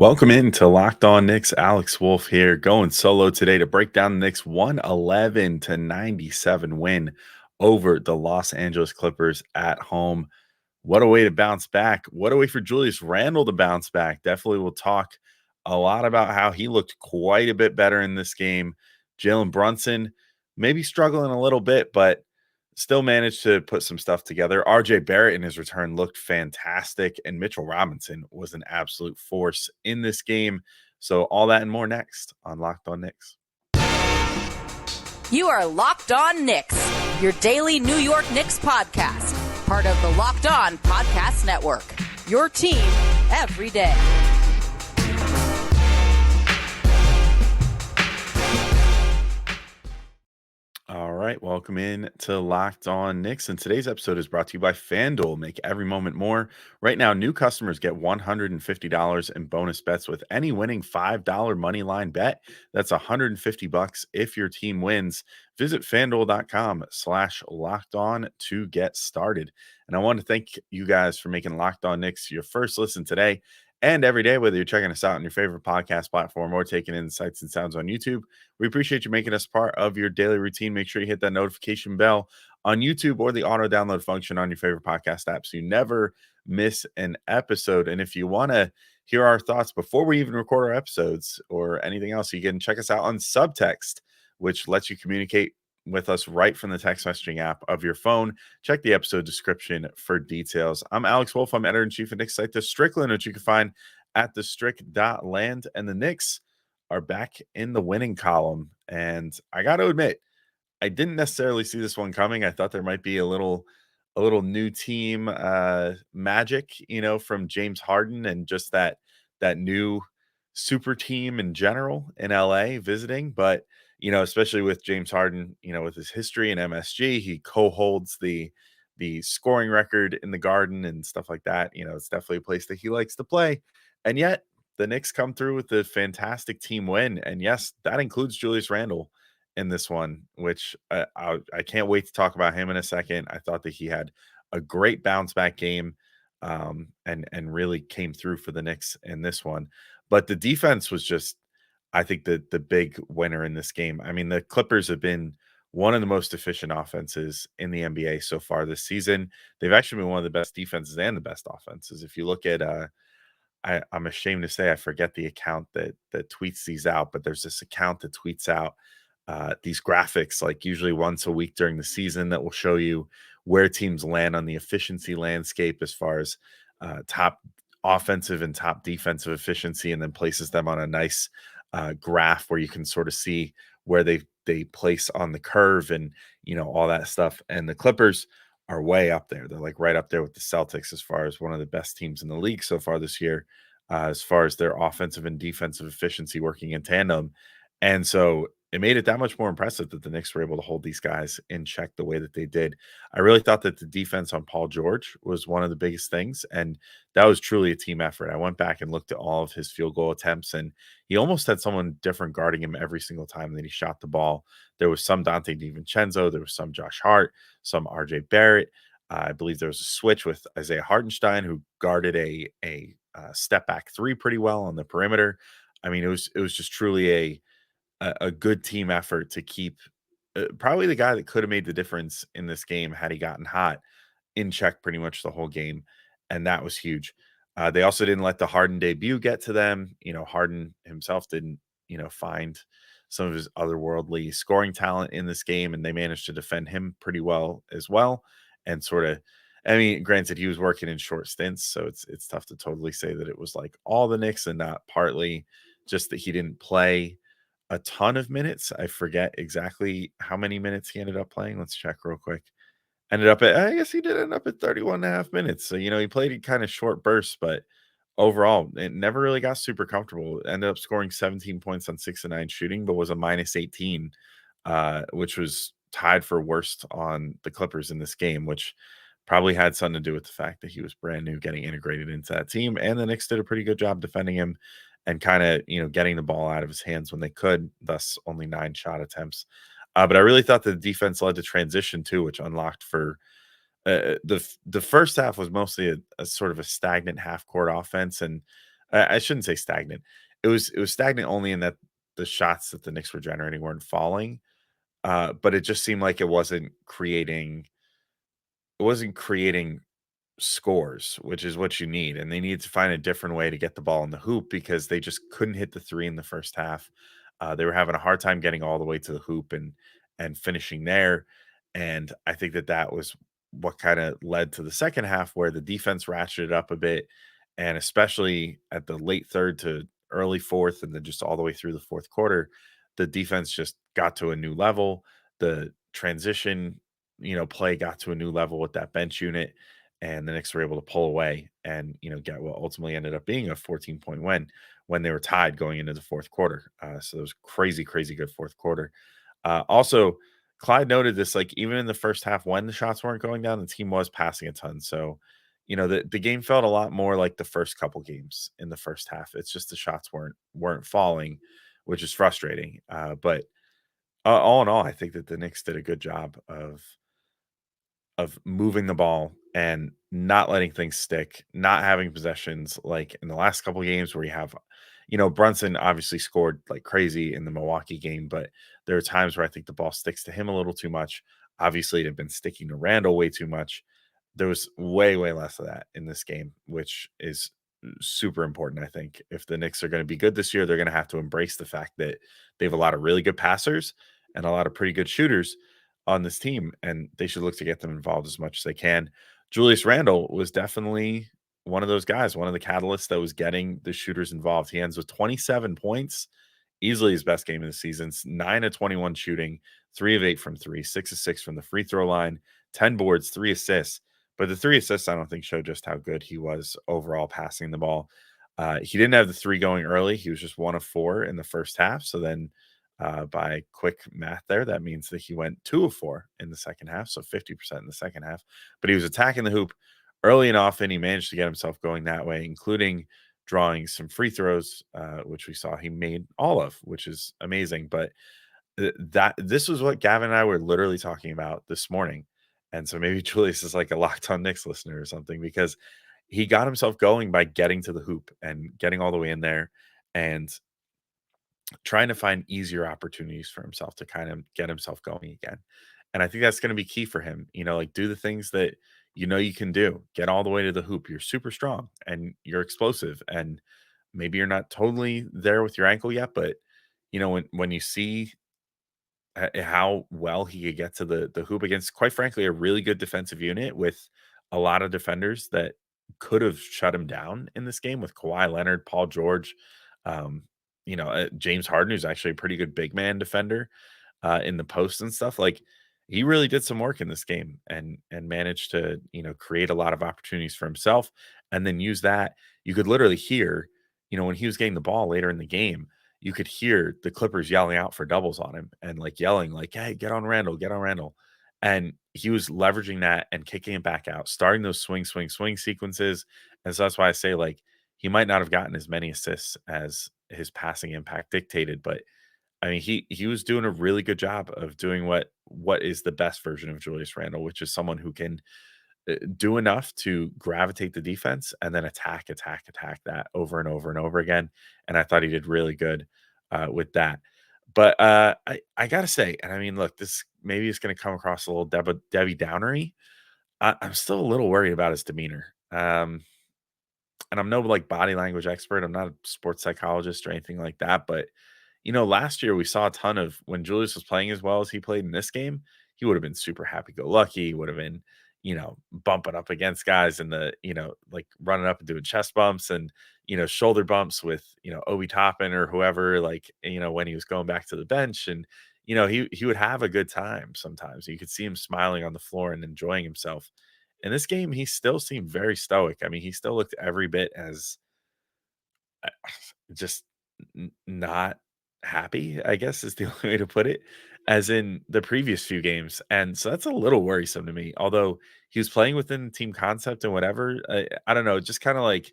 Welcome into Locked On Knicks. Alex Wolf here, going solo today to break down the Knicks 111-97 win over the Los Angeles Clippers at home. What a way to bounce back. What a way for Julius Randle to bounce back. Definitely will talk a lot about how he looked quite a bit better in this game. Jalen Brunson maybe struggling a little bit, but still managed to put some stuff together. Barrett in his return looked fantastic, and Mitchell Robinson was an absolute force in this game. So all that and more next on Locked On Knicks. You are Locked On Knicks, your daily New York Knicks podcast, part of the Locked On Podcast Network, your team every day. All right, welcome in to Locked On Knicks, and today's episode is brought to you by FanDuel. Make every moment more. Right now, new customers get $150 in bonus bets with any winning $5 money line bet. That's $150 if your team wins. Visit FanDuel.com/LockedOn to get started. And I want to thank you guys for making Locked On Knicks your first listen today and every day, whether you're checking us out on your favorite podcast platform or taking in sights and sounds on YouTube. We appreciate you making us part of your daily routine. Make sure you hit that notification bell on YouTube or the auto download function on your favorite podcast app so you never miss an episode. And if you want to hear our thoughts before we even record our episodes or anything else, you can check us out on Subtext, which lets you communicate with us right from the text messaging app of your phone. Check the episode description for details. I'm Alex Wolf. I'm editor-in-chief of Knicks site The Strickland, which you can find at thestrick.land. And the Knicks are back in the winning column. And I got to admit, I didn't necessarily see this one coming. I thought there might be a little new team magic, from James Harden and just that new super team in general in LA visiting. But especially with James Harden, with his history in MSG, he co-holds the scoring record in the Garden and stuff like that. It's definitely a place that he likes to play. And yet the Knicks come through with a fantastic team win. And yes, that includes Julius Randle in this one, which I can't wait to talk about him in a second. I thought that he had a great bounce back game and really came through for the Knicks in this one. But the defense was just, I think, the big winner in this game. I mean, the Clippers have been one of the most efficient offenses in the NBA so far this season. They've actually been one of the best defenses and the best offenses. If you look at I'm ashamed to say I forget the account that tweets these out, but there's this account that tweets out these graphics like usually once a week during the season that will show you where teams land on the efficiency landscape as far as top offensive and top defensive efficiency, and then places them on a nice graph where you can sort of see where they place on the curve and all that stuff. And the Clippers are way up there. They're like right up there with the Celtics as far as one of the best teams in the league so far this year, as far as their offensive and defensive efficiency working in tandem. And so it made it that much more impressive that the Knicks were able to hold these guys in check the way that they did. I really thought that the defense on Paul George was one of the biggest things, and that was truly a team effort. I went back and looked at all of his field goal attempts, and he almost had someone different guarding him every single time that he shot the ball. There was some Donte DiVincenzo, there was some Josh Hart, some RJ Barrett. I believe there was a switch with Isaiah Hartenstein, who guarded a step back three pretty well on the perimeter. I mean, it was just truly a good team effort to keep probably the guy that could have made the difference in this game had he gotten hot in check pretty much the whole game. And that was huge. They also didn't let the Harden debut get to them. Harden himself didn't, find some of his otherworldly scoring talent in this game, and they managed to defend him pretty well as well. And sort of, I mean, granted, he was working in short stints, so it's tough to totally say that it was like all the Knicks and not partly just that he didn't play a ton of minutes. I forget exactly how many minutes he ended up playing. Let's check real quick. I guess he did end up at 31 and a half minutes. So, he played in kind of short bursts, but overall, it never really got super comfortable. Ended up scoring 17 points on 6 of 9 shooting, but was a minus 18, which was tied for worst on the Clippers in this game, which probably had something to do with the fact that he was brand new, getting integrated into that team. And the Knicks did a pretty good job defending him and kind of, getting the ball out of his hands when they could, thus only 9 shot attempts. But I really thought the defense led to transition too, which unlocked for the first half was mostly a sort of a stagnant half court offense. And I shouldn't say stagnant. It was stagnant only in that the shots that the Knicks were generating weren't falling, but it just seemed like it wasn't creating scores, which is what you need. And they needed to find a different way to get the ball in the hoop because they just couldn't hit the three in the first half. They were having a hard time getting all the way to the hoop and finishing there. And I think that was what kind of led to the second half where the defense ratcheted up a bit. And especially at the late third to early fourth, and then just all the way through the fourth quarter, the defense just got to a new level. The transition, play got to a new level with that bench unit, and the Knicks were able to pull away and get what ultimately ended up being a 14-point win when they were tied going into the fourth quarter. So it was crazy, crazy good fourth quarter. Also, Clyde noted this, like even in the first half when the shots weren't going down, the team was passing a ton. So the game felt a lot more like the first couple games in the first half. It's just the shots weren't falling, which is frustrating. But all in all, I think that the Knicks did a good job of moving the ball and not letting things stick, not having possessions like in the last couple of games where you have, Brunson obviously scored like crazy in the Milwaukee game, but there are times where I think the ball sticks to him a little too much. Obviously, it had been sticking to Randall way too much. There was way, way less of that in this game, which is super important. I think if the Knicks are going to be good this year, they're going to have to embrace the fact that they have a lot of really good passers and a lot of pretty good shooters on this team, and they should look to get them involved as much as they can. Julius Randle was definitely one of those guys, one of the catalysts that was getting the shooters involved. He ends with 27 points, easily his best game of the season. 9 of 21 shooting, 3 of 8 from three, 6 of 6 from the free throw line, 10 boards, 3 assists. But the 3 assists, I don't think show just how good he was overall passing the ball. He didn't have the 3 going early. He was just 1 of 4 in the first half. So then by quick math there, that means that he went 2 of 4 in the second half, so 50% in the second half. But he was attacking the hoop early and often. He managed to get himself going that way, including drawing some free throws, which we saw he made all of, which is amazing. But that this was what Gavin and I were literally talking about this morning. And so maybe Julius is like a Locked On Knicks listener or something, because he got himself going by getting to the hoop and getting all the way in there and trying to find easier opportunities for himself to kind of get himself going again. And I think that's going to be key for him. Like do the things that you can do. Get all the way to the hoop. You're super strong and you're explosive. And maybe you're not totally there with your ankle yet, but when you see how well he could get to the hoop against, quite frankly, a really good defensive unit with a lot of defenders that could have shut him down in this game with Kawhi Leonard, Paul George, um, James Harden, who's actually a pretty good big man defender in the post and stuff. Like he really did some work in this game and managed to create a lot of opportunities for himself, and then use that. You could literally hear, when he was getting the ball later in the game, you could hear the Clippers yelling out for doubles on him and like yelling like, "Hey, get on Randall, get on Randall." And he was leveraging that and kicking it back out, starting those swing, swing, swing sequences. And so that's why I say like he might not have gotten as many assists as his passing impact dictated, but I mean he was doing a really good job of doing what is the best version of Julius Randle, which is someone who can do enough to gravitate the defense and then attack that over and over and over again. And I thought he did really good with that. But I gotta say, and I mean, look, this maybe is going to come across a little Debbie Downery. I'm still a little worried about his demeanor. And I'm no like body language expert. I'm not a sports psychologist or anything like that. But last year we saw a ton of when Julius was playing as well as he played in this game. He would have been super happy go lucky. He would have been, bumping up against guys and like running up and doing chest bumps and shoulder bumps with Obi Toppin or whoever. Like when he was going back to the bench, and he would have a good time. Sometimes you could see him smiling on the floor and enjoying himself. In this game, he still seemed very stoic. I mean, he still looked every bit as uh, just not happy, I guess is the only way to put it, as in the previous few games. And so that's a little worrisome to me. Although he was playing within team concept and whatever, I don't know, just kind of like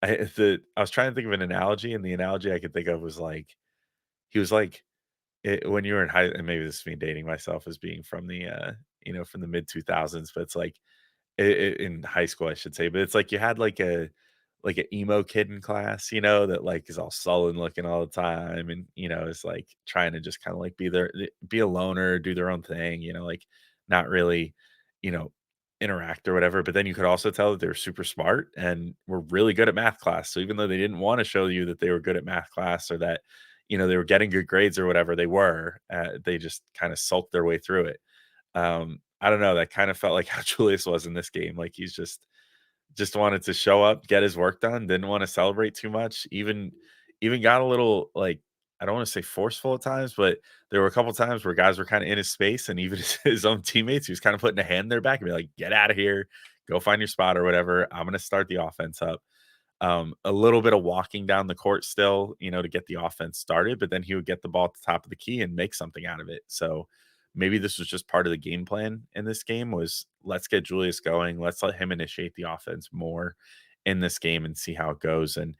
I was trying to think of an analogy, and the analogy I could think of was like he was like when you were in high, and maybe this is me dating myself as being from the from the mid 2000s, but it's like in high school, I should say, but it's like you had like like an emo kid in class, you know, that like is all sullen looking all the time and, you know, is like trying to just kind of like be a loner, do their own thing, you know, like not really, you know, interact or whatever. But then you could also tell that they were super smart and were really good at math class. So even though they didn't want to show you that they were good at math class or that, you know, they were getting good grades or whatever, they just kind of sulked their way through it. I don't know. That kind of felt like how Julius was in this game. Like he's just wanted to show up, get his work done, didn't want to celebrate too much. Even got a little like I don't want to say forceful at times, but there were a couple times where guys were kind of in his space, and even his own teammates, he was kind of putting a hand in their back and be like, "Get out of here, go find your spot or whatever. I'm going to start the offense up." A little bit of walking down the court still, you know, to get the offense started, but then he would get the ball at the top of the key and make something out of it. So maybe this was just part of the game plan in this game was let's get Julius going. Let's let him initiate the offense more in this game and see how it goes. And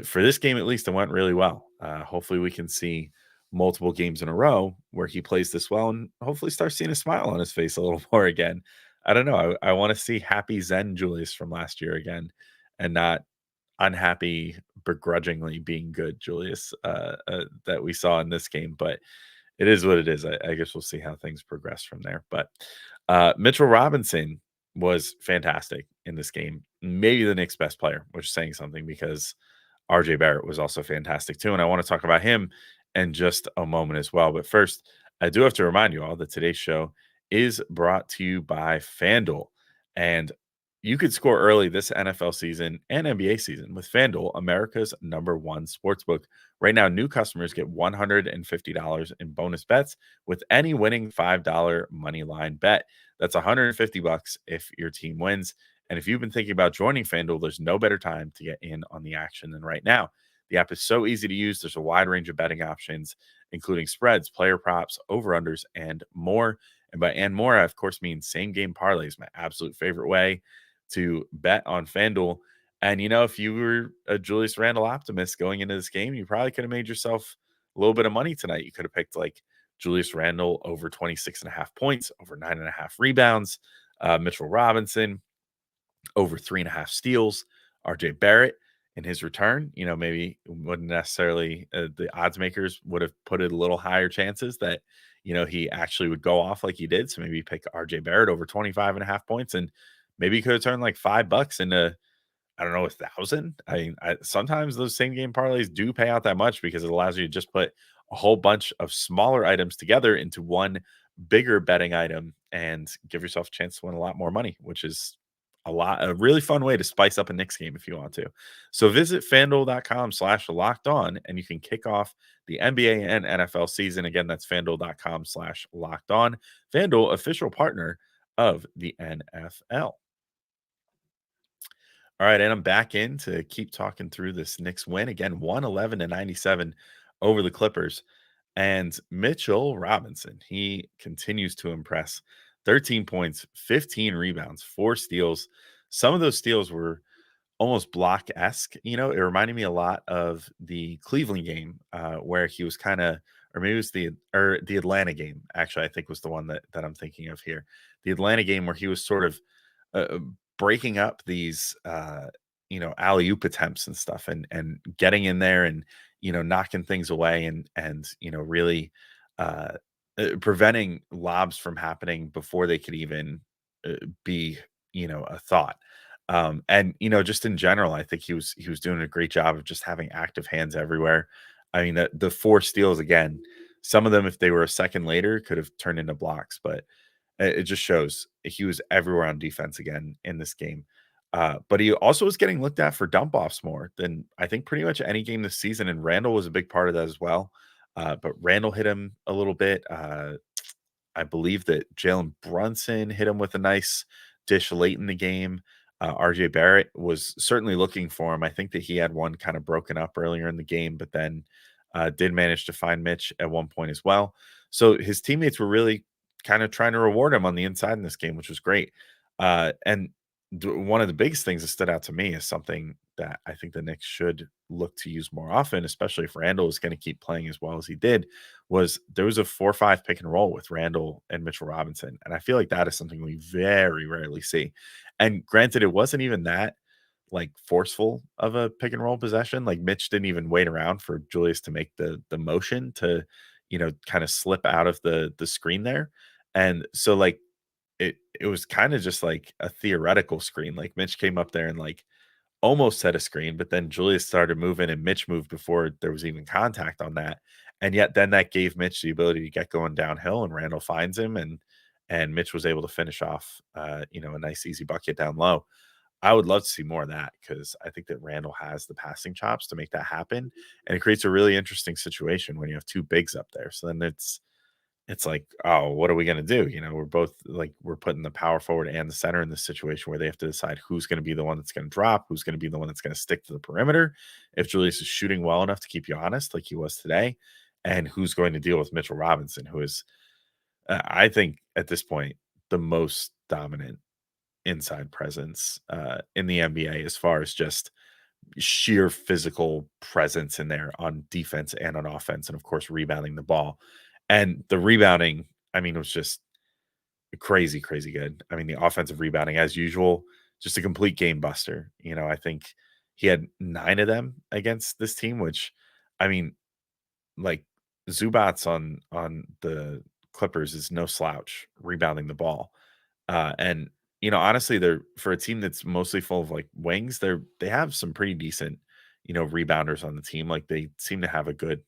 for this game, at least, it went really well. Hopefully, we can see multiple games in a row where he plays this well and hopefully start seeing a smile on his face a little more again. I don't know. I want to see happy Zen Julius from last year again and not unhappy, begrudgingly being good Julius that we saw in this game. But it is what it is. I guess we'll see how things progress from there. But Mitchell Robinson was fantastic in this game. Maybe the Knicks' best player, which is saying something because RJ Barrett was also fantastic too. And I want to talk about him in just a moment as well. But first, I do have to remind you all that today's show is brought to you by FanDuel. And you could score early this NFL season and NBA season with FanDuel, America's #1 sportsbook. Right now, new customers get $150 in bonus bets with any winning $5 money line bet. That's $150 if your team wins. And if you've been thinking about joining FanDuel, there's no better time to get in on the action than right now. The app is so easy to use. There's a wide range of betting options, including spreads, player props, over-unders, and more. And by and more, I of course mean same game parlays, my absolute favorite way to bet on FanDuel. And you know, if you were a Julius Randle optimist going into this game, you probably could have made yourself a little bit of money tonight. You could have picked like Julius Randle over 26.5 points, over 9.5 rebounds, Mitchell Robinson over 3.5 steals, RJ Barrett in his return. You know, maybe wouldn't necessarily the odds makers would have put it a little higher chances that, you know, he actually would go off like he did. So maybe pick RJ Barrett over 25.5 points and maybe he could have turned like $5 into, I don't know, 1,000. I mean, sometimes those same game parlays do pay out that much because it allows you to just put a whole bunch of smaller items together into one bigger betting item and give yourself a chance to win a lot more money, which is a really fun way to spice up a Knicks game if you want to. So visit fanduel.com/locked on and you can kick off the NBA and NFL season. Again, that's fanduel.com/locked on. FanDuel, official partner of the NFL. All right, and I'm back in to keep talking through this Knicks win. Again, 111-97 over the Clippers. And Mitchell Robinson, he continues to impress. 13 points, 15 rebounds, 4 steals. Some of those steals were almost block-esque. You know, it reminded me a lot of the Cleveland game where he was kind of, or maybe it was the Atlanta game, actually, I think was the one that I'm thinking of here. The Atlanta game where he was sort of uh, breaking up these you know, alley-oop attempts and stuff and getting in there and, you know, knocking things away and you know, really uh preventing lobs from happening before they could even be, you know, a thought. And you know, just in general, I think he was doing a great job of just having active hands everywhere. I mean, the 4 steals again, some of them, if they were a second later, could have turned into blocks, but it just shows he was everywhere on defense again in this game. But he also was getting looked at for dump offs more than I think pretty much any game this season. And Randall was a big part of that as well. But Randall hit him a little bit. I believe that Jalen Brunson hit him with a nice dish late in the game. RJ Barrett was certainly looking for him. I think that he had one kind of broken up earlier in the game, but then did manage to find Mitch at one point as well. So his teammates were really kind of trying to reward him on the inside in this game, which was great. And one of the biggest things that stood out to me is something that I think the Knicks should look to use more often, especially if Randall is going to keep playing as well as he did, was there was a 4-5 pick and roll with Randall and Mitchell Robinson. And I feel like that is something we very rarely see. And granted, it wasn't even that like forceful of a pick and roll possession. Like Mitch didn't even wait around for Julius to make the motion to, kind of slip out of the screen there. And so like it was kind of just like a theoretical screen. Like Mitch came up there and like almost set a screen, but then Julius started moving and Mitch moved before there was even contact on that. And yet then that gave Mitch the ability to get going downhill and Randle finds him and Mitch was able to finish off a nice easy bucket down low. I would love to see more of that because I think that Randle has the passing chops to make that happen. And it creates a really interesting situation when you have two bigs up there. So then it's like, oh, what are we going to do? We're both like, we're putting the power forward and the center in this situation where they have to decide who's going to be the one that's going to drop, who's going to be the one that's going to stick to the perimeter. If Julius is shooting well enough to keep you honest, like he was today, and who's going to deal with Mitchell Robinson, who is, I think at this point, the most dominant inside presence in the NBA as far as just sheer physical presence in there on defense and on offense, and of course, rebounding the ball. And the rebounding, I mean, it was just crazy, crazy good. I mean, the offensive rebounding, as usual, just a complete game buster. I think he had 9 of them against this team, which, I mean, like Zubats on the Clippers is no slouch rebounding the ball. And honestly, they're for a team that's mostly full of like wings, they have some pretty decent, rebounders on the team. Like they seem to have a good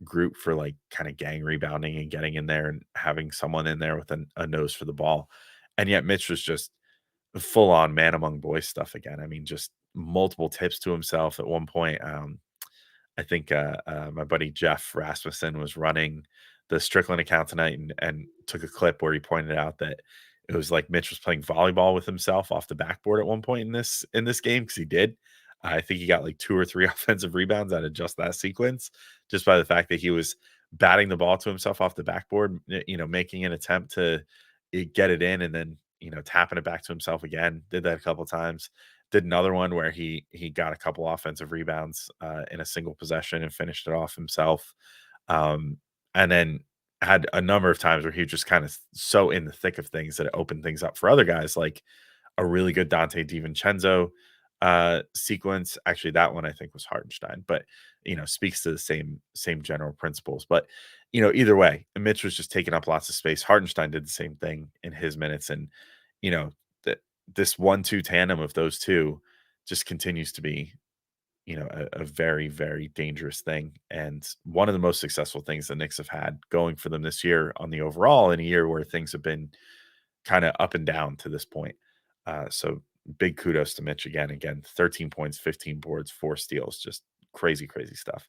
group for like kind of gang rebounding and getting in there and having someone in there with a nose for the ball. And yet Mitch was just full on man among boys stuff again. I mean, just multiple tips to himself at one point. I think my buddy Jeff Rasmussen was running the Strickland account tonight and took a clip where he pointed out that it was like Mitch was playing volleyball with himself off the backboard at one point in this game because he did. I think he got like 2 or 3 offensive rebounds out of just that sequence, just by the fact that he was batting the ball to himself off the backboard, making an attempt to get it in and then tapping it back to himself again. Did that a couple times. Did another one where he got a couple offensive rebounds in a single possession and finished it off himself. And then had a number of times where he was just kind of so in the thick of things that it opened things up for other guys, like a really good Donte DiVincenzo sequence. Actually, that one I think was Hardenstein, but speaks to the same general principles. But either way, Mitch was just taking up lots of space. Hardenstein did the same thing in his minutes, and that this 1-2 tandem of those two just continues to be a very, very dangerous thing. And one of the most successful things the Knicks have had going for them this year on the overall, in a year where things have been kind of up and down to this point. So big kudos to Mitch again, 13 points, 15 boards, 4 steals, just crazy, crazy stuff.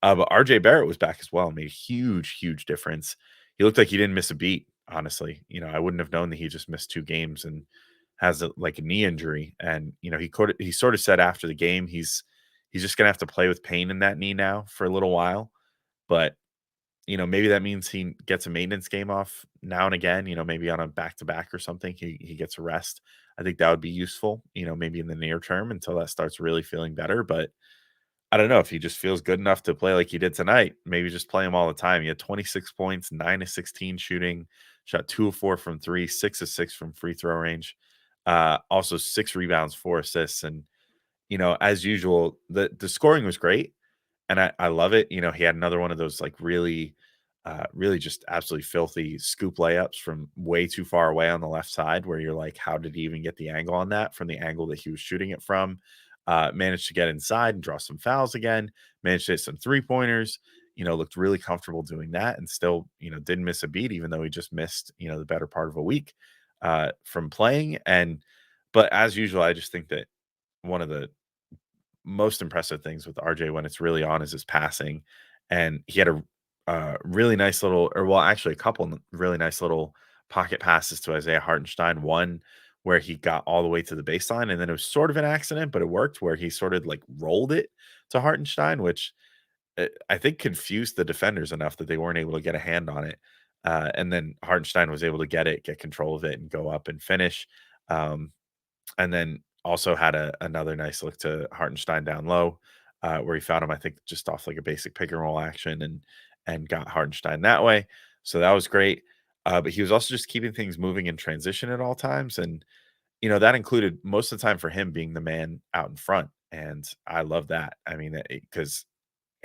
But RJ Barrett was back as well, made a huge, huge difference. He looked like he didn't miss a beat, honestly. I wouldn't have known that he just missed 2 games and has a knee injury. And, he sort of said after the game, he's just going to have to play with pain in that knee now for a little while. But, maybe that means he gets a maintenance game off now and again, maybe on a back-to-back or something, he gets a rest. I think that would be useful, maybe in the near term until that starts really feeling better. But I don't know if he just feels good enough to play like he did tonight. Maybe just play him all the time. He had 26 points, 9 of 16 shooting, shot 2 of 4 from 3, 6 of 6 from free throw range. Also 6 rebounds, 4 assists. And, as usual, the scoring was great. And I love it. He had another one of those like really just absolutely filthy scoop layups from way too far away on the left side where you're like, how did he even get the angle on that from the angle that he was shooting it from? Managed to get inside and draw some fouls again, managed to hit some 3-pointers, looked really comfortable doing that and still, didn't miss a beat, even though he just missed, the better part of a week from playing. But as usual, I just think that one of the most impressive things with RJ when it's really on is his passing. And he had a really nice little, or well, actually a couple really nice little pocket passes to Isaiah Hartenstein. One where he got all the way to the baseline, and then it was sort of an accident, but it worked, where he sort of like rolled it to Hartenstein, which I think confused the defenders enough that they weren't able to get a hand on it. And then Hartenstein was able to get control of it and go up and finish. And then also had another nice look to Hartenstein down low, where he found him, I think, just off like a basic pick and roll action and got Hartenstein that way. So that was great. But he was also just keeping things moving in transition at all times. And that included most of the time for him being the man out in front. And I love that. I mean, because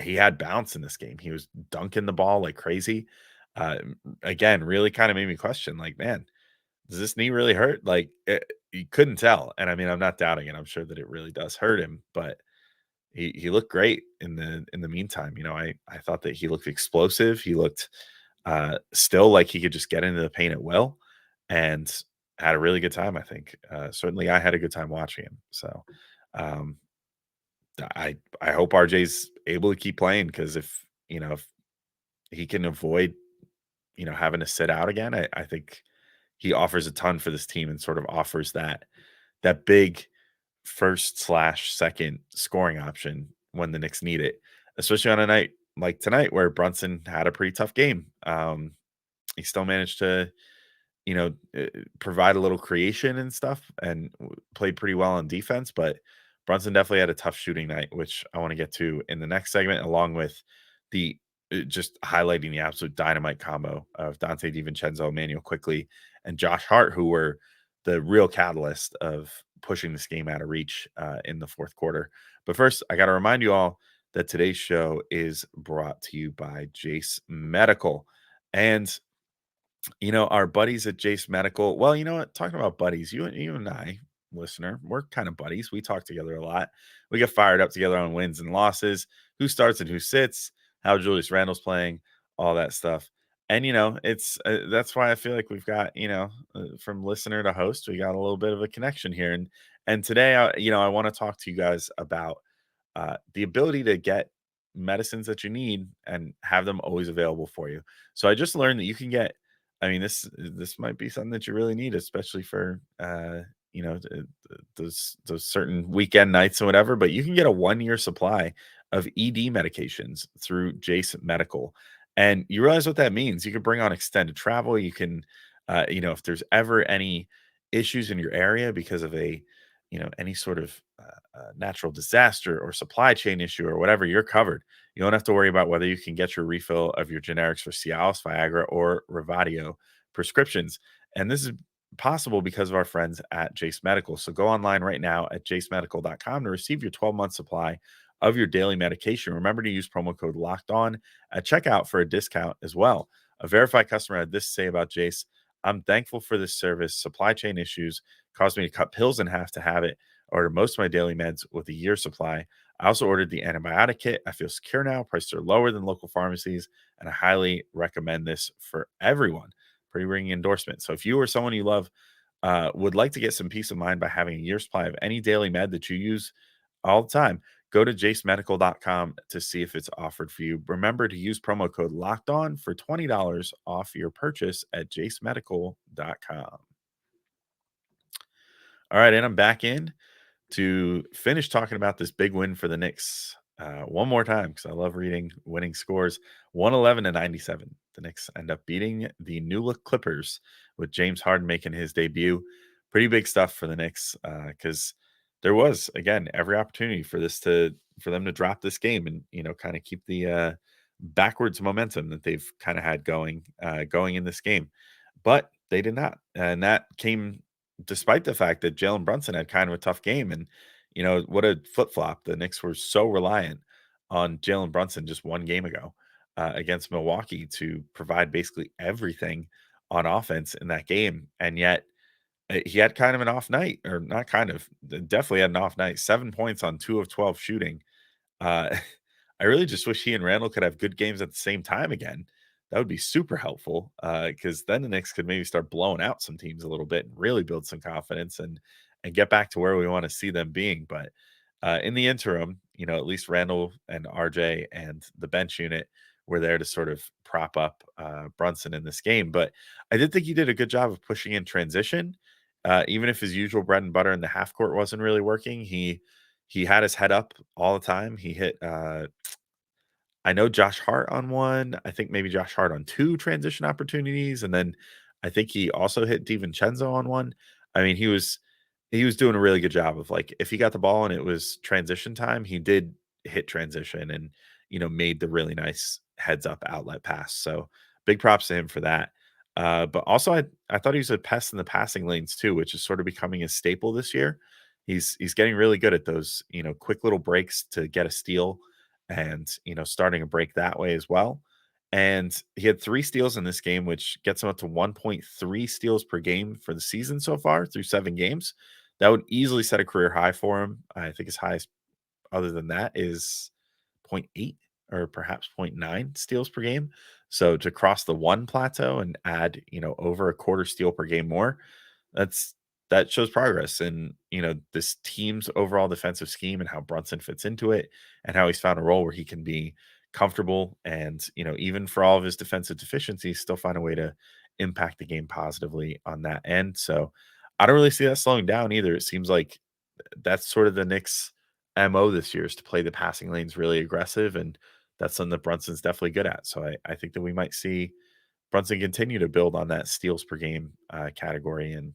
he had bounce in this game. He was dunking the ball like crazy. Again, really kind of made me question, like, man, does this knee really hurt? Like, you couldn't tell. And I mean, I'm not doubting it. I'm sure that it really does hurt him, but he looked great in the meantime. I thought that he looked explosive. He looked still like he could just get into the paint at will, and had a really good time. I think certainly I had a good time watching him. So um, I hope RJ's able to keep playing, because if he can avoid having to sit out again, I think he offers a ton for this team, and sort of offers that big first slash second scoring option when the Knicks need it, especially on a night like tonight where Brunson had a pretty tough game. He still managed to, provide a little creation and stuff, and played pretty well on defense. But Brunson definitely had a tough shooting night, which I want to get to in the next segment, along with the just highlighting the absolute dynamite combo of Donte DiVincenzo, Immanuel Quickley, and Josh Hart, who were the real catalyst of pushing this game out of reach in the fourth quarter. But first, I got to remind you all that today's show is brought to you by Jase Medical. And our buddies at Jase Medical. Well, you know what? Talking about buddies, you and I, listener, we're kind of buddies. We talk together a lot. We get fired up together on wins and losses, who starts and who sits, how Julius Randle's playing, all that stuff. And it's that's why I feel like we've got from listener to host, we got a little bit of a connection here. And today, I want to talk to you guys about the ability to get medicines that you need and have them always available for you. So I just learned that you can get. I mean, this might be something that you really need, especially for those certain weekend nights or whatever. But you can get a 1-year supply of ED medications through Jase Medical, and you realize what that means. You can bring on extended travel. You can, if there's ever any issues in your area because of any sort of natural disaster or supply chain issue or whatever, you're covered. You don't have to worry about whether you can get your refill of your generics for Cialis, Viagra, or Revatio prescriptions. And this is possible because of our friends at Jase Medical. So go online right now at jasemedical.com to receive your 12-month supply of your daily medication. Remember to use promo code LOCKEDON at checkout for a discount as well. A verified customer had this to say about Jase: "I'm thankful for this service. Supply chain issues caused me to cut pills in half to have it. Order most of my daily meds with a year supply. I also ordered the antibiotic kit. I feel secure now. Prices are lower than local pharmacies, and I highly recommend this for everyone." Pretty ringing endorsement. So if you or someone you love would like to get some peace of mind by having a year's supply of any daily med that you use all the time, go to jasemedical.com to see if it's offered for you. Remember to use promo code LOCKEDON for $20 off your purchase at jasemedical.com. All right, and I'm back in to finish talking about this big win for the Knicks one more time, because I love reading winning scores. 111-97. The Knicks end up beating the New Look Clippers with James Harden making his debut. Pretty big stuff for the Knicks, because there was, again, every opportunity for them to drop this game and kind of keep the backwards momentum that they've kind of had going in this game, but they did not, and that came despite the fact that Jalen Brunson had kind of a tough game. And what a flip flop. The Knicks were so reliant on Jalen Brunson just one game ago against Milwaukee to provide basically everything on offense in that game, and yet he had kind of an off night, or not kind of, definitely had an off night. 7 points on 2 of 12 shooting. Uh, I really just wish he and Randall could have good games at the same time again. That would be super helpful, because then the Knicks could maybe start blowing out some teams a little bit and really build some confidence and get back to where we want to see them being. But in the interim, at least Randall and RJ and the bench unit were there to sort of prop up Brunson in this game. But I did think he did a good job of pushing in transition, even if his usual bread and butter in the half court wasn't really working. He had his head up all the time. He hit I know Josh Hart on one. I think maybe Josh Hart on 2 transition opportunities, and then I think he also hit DiVincenzo on one. I mean, he was doing a really good job of, like, if he got the ball and it was transition time, he did hit transition and made the really nice heads up outlet pass. So big props to him for that. But also, I thought he was a pest in the passing lanes too, which is sort of becoming a staple this year. He's getting really good at those, quick little breaks to get a steal, and starting a break that way as well. And he had 3 steals in this game, which gets him up to 1.3 steals per game for the season so far through 7 games. That would easily set a career high for him. I think his highest other than that is zero point 0.8 or perhaps zero point 0.9 steals per game. So to cross the 1 plateau and add, over a quarter steal per game more, that's that shows progress in, this team's overall defensive scheme and how Brunson fits into it and how he's found a role where he can be comfortable and, even for all of his defensive deficiencies, still find a way to impact the game positively on that end. So I don't really see that slowing down either. It seems like that's sort of the Knicks' MO this year is to play the passing lanes really aggressive, and that's something that Brunson's definitely good at. So I think that we might see Brunson continue to build on that steals per game category and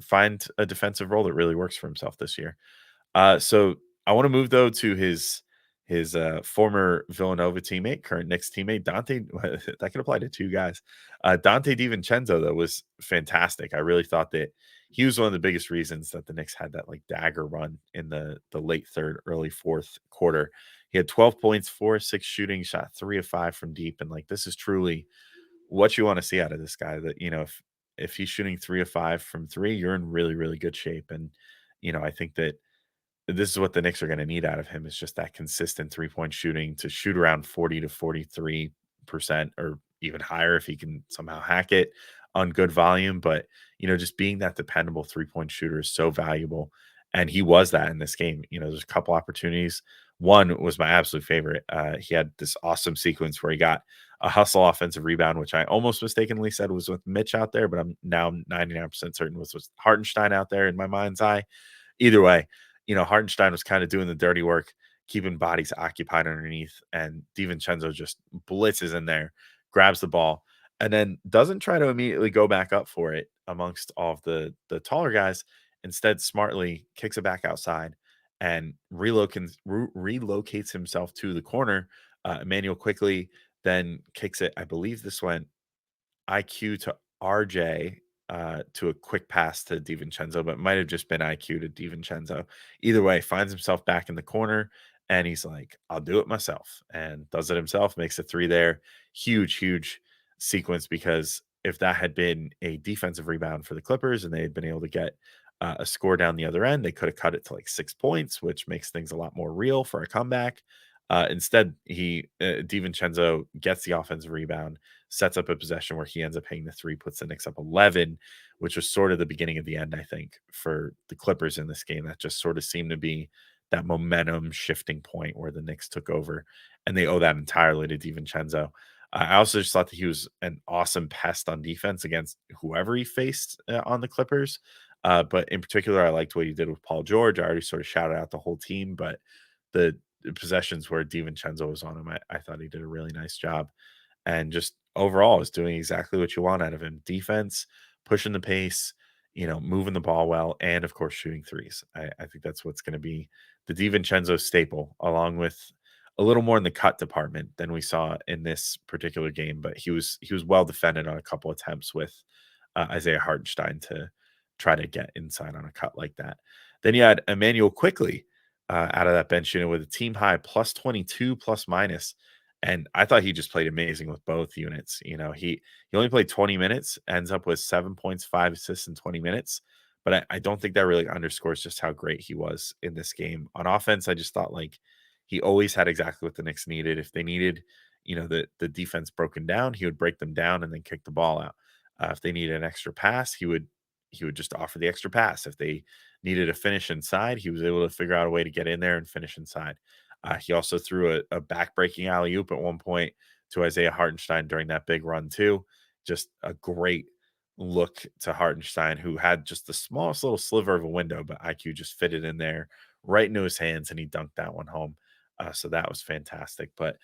find a defensive role that really works for himself this year. So I want to move though to his former Villanova teammate, current Knicks teammate, Donte. That could apply to 2 guys. Donte DiVincenzo though was fantastic. I really thought that he was one of the biggest reasons that the Knicks had that like dagger run in the late third, early fourth quarter. He had 12 points, 4 of 6 shooting, shot 3 of 5 from deep, and like this is truly what you want to see out of this guy. That if he's shooting 3 of 5 from 3, you're in really really good shape. And I think that this is what the Knicks are going to need out of him is just that consistent 3-point shooting to shoot around 40 to 43% or even higher if he can somehow hack it on good volume. But, just being that dependable 3-point shooter is so valuable. And he was that in this game. There's a couple opportunities. One was my absolute favorite. He had this awesome sequence where he got a hustle offensive rebound, which I almost mistakenly said was with Mitch out there, but I'm now 99% certain was Hartenstein out there in my mind's eye. Either way, Hartenstein was kind of doing the dirty work, keeping bodies occupied underneath, and DiVincenzo just blitzes in there, grabs the ball, and then doesn't try to immediately go back up for it amongst all of the taller guys. Instead, smartly kicks it back outside and relocates himself to the corner. Immanuel Quickley then kicks it. I believe this went IQ to RJ to a quick pass to DiVincenzo, but it might have just been IQ to DiVincenzo. Either way, finds himself back in the corner and he's like, I'll do it myself, and does it himself, makes a 3 there. Huge, huge sequence because if that had been a defensive rebound for the Clippers and they had been able to get a score down the other end, they could have cut it to like 6 points, which makes things a lot more real for a comeback. Instead, DiVincenzo gets the offensive rebound, sets up a possession where he ends up hitting the 3, puts the Knicks up 11, which was sort of the beginning of the end, I think, for the Clippers in this game. That just sort of seemed to be that momentum shifting point where the Knicks took over, and they owe that entirely to DiVincenzo. I also just thought that he was an awesome pest on defense against whoever he faced on the Clippers. But in particular, I liked what he did with Paul George. I already sort of shouted out the whole team, but the possessions where DiVincenzo was on him, I thought he did a really nice job. And just overall is doing exactly what you want out of him. Defense, pushing the pace, moving the ball well, and of course shooting threes. I think that's what's going to be the DiVincenzo staple, along with a little more in the cut department than we saw in this particular game. But he was well defended on a couple attempts with Isaiah Hartenstein to try to get inside on a cut like that. Then you had Immanuel Quickley out of that bench unit with a team high plus 22 plus minus. And I thought he just played amazing with both units. He only played 20 minutes, ends up with 7 points, 5 assists in 20 minutes. But I don't think that really underscores just how great he was in this game. On offense, I just thought like he always had exactly what the Knicks needed. If they needed, the defense broken down, he would break them down and then kick the ball out. If they needed an extra pass, he would just offer the extra pass. If they needed a finish inside, he was able to figure out a way to get in there and finish inside. He also threw a back-breaking alley-oop at one point to Isaiah Hartenstein during that big run too. Just a great look to Hartenstein, who had just the smallest little sliver of a window, but IQ just fitted in there right into his hands, and he dunked that one home. So that was fantastic. But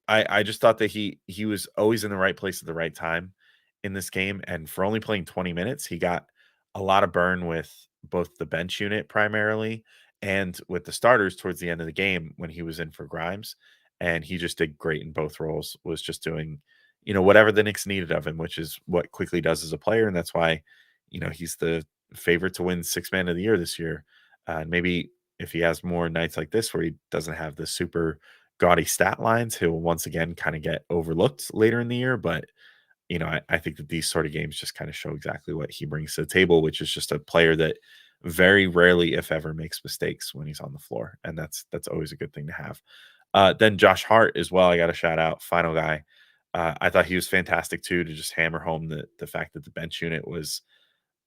I just thought that he was always in the right place at the right time in this game, and for only playing 20 minutes, he got a lot of burn with both the bench unit primarily and with the starters towards the end of the game when he was in for Grimes, and he just did great in both roles. Was just doing, whatever the Knicks needed of him, which is what Quickley does as a player. And that's why, he's the favorite to win Sixth Man of the Year this year. And maybe if he has more nights like this where he doesn't have the super gaudy stat lines, he'll once again kind of get overlooked later in the year. But I think that these sort of games just kind of show exactly what he brings to the table, which is just a player that very rarely, if ever, makes mistakes when he's on the floor, and that's always a good thing to have. Then Josh Hart as well. I got a shout out, final guy. I thought he was fantastic too, to just hammer home the fact that the bench unit was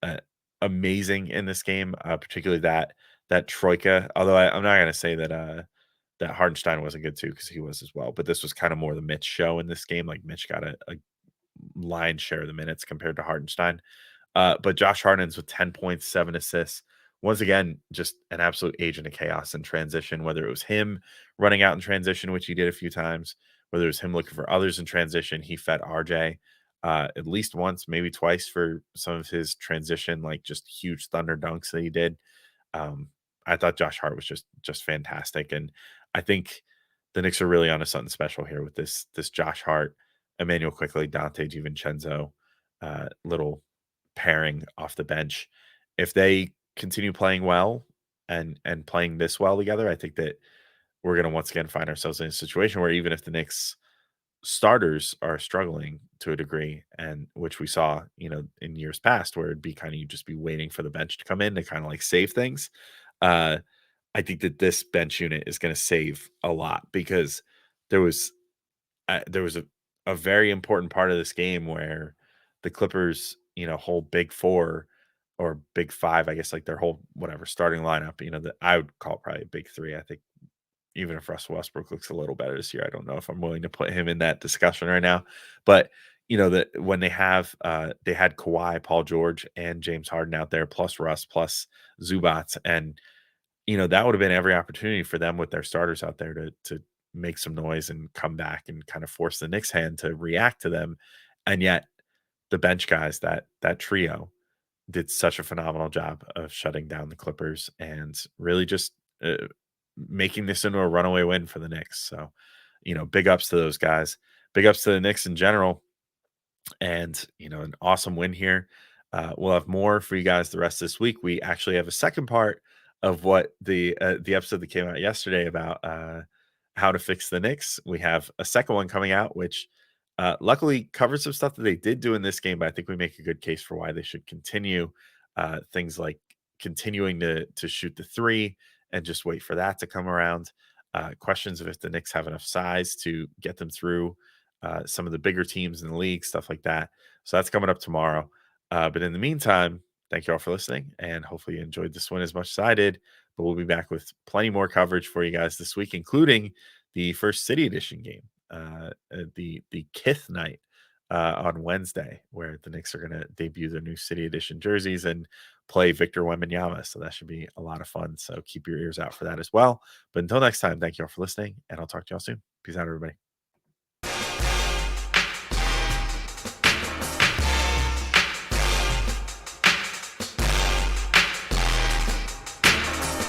uh, amazing in this game, particularly that troika. Although I'm not going to say that Hardenstein wasn't good too, because he was as well. But this was kind of more the Mitch show in this game. Like Mitch got a lion's share of the minutes compared to Hardenstein. But Josh Harden's with 10 points, 7 assists. Once again, just an absolute agent of chaos in transition, whether it was him running out in transition, which he did a few times, whether it was him looking for others in transition. He fed RJ at least once, maybe twice, for some of his transition, like just huge thunder dunks that he did. Um, I thought Josh Hart was just fantastic. And I think the Knicks are really onto something special here with this Josh Hart, Immanuel Quickley, Donte DiVincenzo little pairing off the bench. If they continue playing well and playing this well together, I think that we're going to once again find ourselves in a situation where even if the Knicks starters are struggling to a degree, and which we saw, in years past, where it'd be kind of, you just be waiting for the bench to come in to kind of like save things. Uh, I think that this bench unit is going to save a lot, because there was a very important part of this game where the Clippers, whole big four or big five, I guess, like their whole whatever starting lineup, that I would call it probably a big three. I think even if Russell Westbrook looks a little better this year, I don't know if I'm willing to put him in that discussion right now. But that when they had Kawhi, Paul George, and James Harden out there, plus Russ, plus Zubats, and that would have been every opportunity for them with their starters out there to make some noise and come back and kind of force the Knicks' hand to react to them. And yet the bench guys, that trio, did such a phenomenal job of shutting down the Clippers and really just making this into a runaway win for the Knicks. So, big ups to those guys. Big ups to the Knicks in general. And, an awesome win here. We'll have more for you guys the rest of this week. We actually have a second part of what the episode that came out yesterday about how to fix the Knicks. We have a second one coming out, which luckily covers some stuff that they did do in this game, but I think we make a good case for why they should continue things like continuing to shoot the three and just wait for that to come around. Questions of if the Knicks have enough size to get them through some of the bigger teams in the league, stuff like that. So that's coming up tomorrow. But in the meantime, thank you all for listening, and hopefully you enjoyed this one as much as I did. But we'll be back with plenty more coverage for you guys this week, including the first City Edition game, the Kith night on Wednesday, where the Knicks are going to debut their new City Edition jerseys and play Victor Wembanyama. So that should be a lot of fun. So keep your ears out for that as well. But until next time, thank you all for listening, and I'll talk to y'all soon. Peace out, everybody.